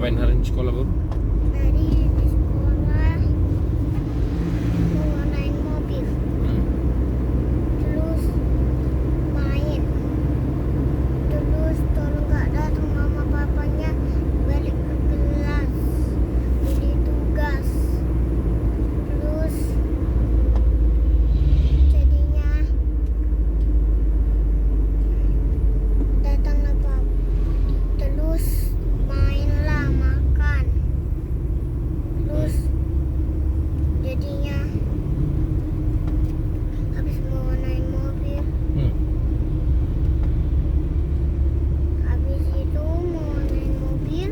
Ngapain hari ini sekolah, Bro? Tadi di sekolah mau naik mobil, terus main, terus kalau nggak datang mama papanya balik ke kelas, jadi tugas, terus jadinya datanglah papa, terus mainlah makan, terus jadinya habis mau naik mobil, habis itu mau naik mobil,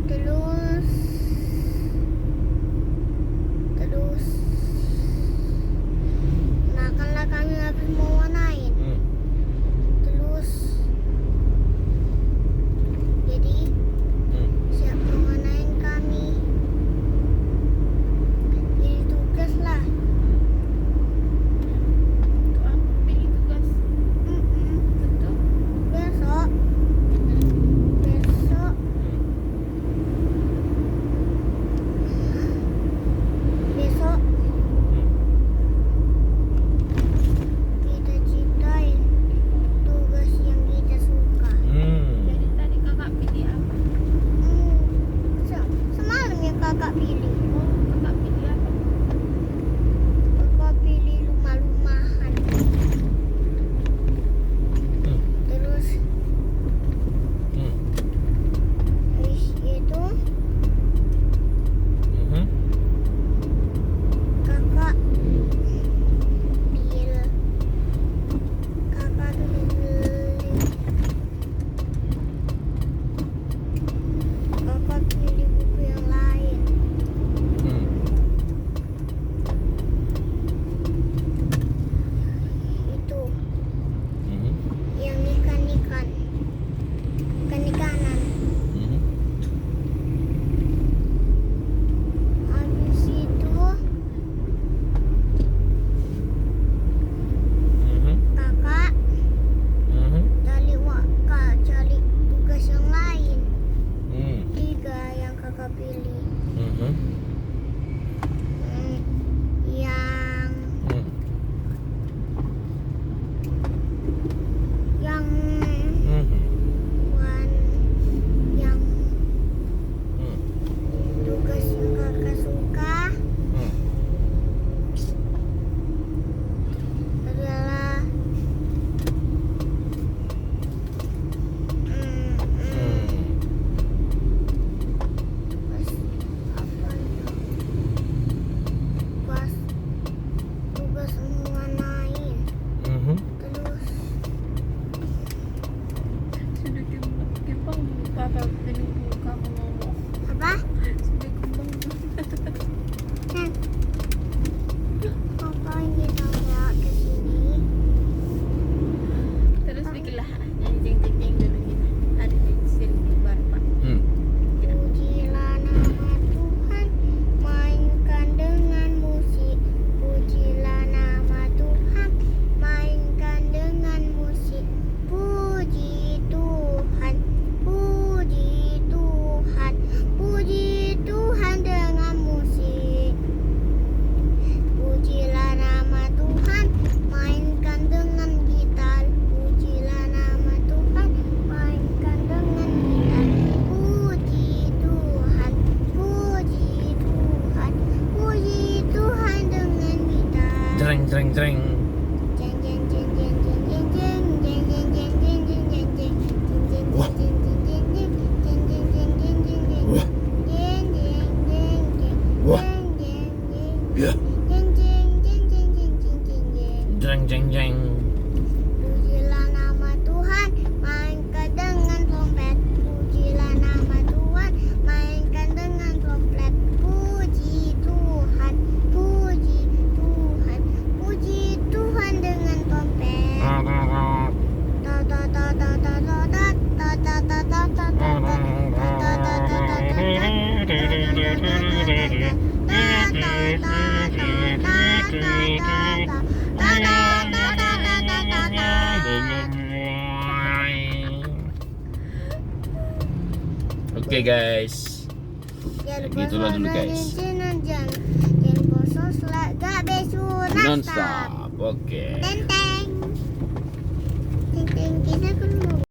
terus makanlah kami habis mau naik, terus jadi siap menganain kami, jadi tugas lah. Untuk apa pilih tugas? Untuk Besok besok kita ceritain tugas yang kita suka. dari tadi kakak pilih apa? Semalam ya kakak pilih. Oh, kakak pilih apa? Kakak pilih rumah-rumahan. Terus habis itu kakak pilih buku yang lain. Itu yang ikan-ikanan. Habis itu kakak cari tugas yang lain. 3 yang kakak pilih. Yang yang tugas yang kakak suka adalah pas apa ya? Pas tugas menganain, terus Sudah kembang papa menunggu kamu ngomong. apa? Sudah kembang. Ngapain kita nggak kesini? Terus bikinlah nyanyi jeng-jeng dulu kita. Ada di sini bar pak. Pujilah nama Tuhan, mainkan dengan musik. Pujilah nama Tuhan, mainkan dengan musik. Puji Tuhan, puji Tuhan, puji Tuhan dengan musik. Pujilah nama Tuhan, mainkan dengan gitar. Pujilah nama Tuhan, mainkan dengan gitar. Puji Tuhan, puji Tuhan, puji Tuhan dengan gitar. Jreng. Jeng jeng jeng jeng jeng jeng jeng jeng jeng jeng jeng jeng jeng jeng jeng jeng Wah. jeng jeng jeng jeng jeng jeng jeng jeng jeng jeng Wah. jeng jeng jeng jeng Wah. jeng jeng jeng Ya. jeng jeng jeng jeng jeng jeng jeng jeng. Jreng. Pujilah nama Tuhan, mainkan dengan trompet. Pujilah nama Tuhan, mainkan dengan trompet. Puji Tuhan, puji Tuhan, puji Tuhan dengan trompet. Ta ta ta ta ta ta ta ta ta ta ta ta ta Oke guys. Jangan Kayak gitulah dulu, guys. Jangan bosan gak besu Non stop. Oke. Teng teng. Teng teng kita kan mau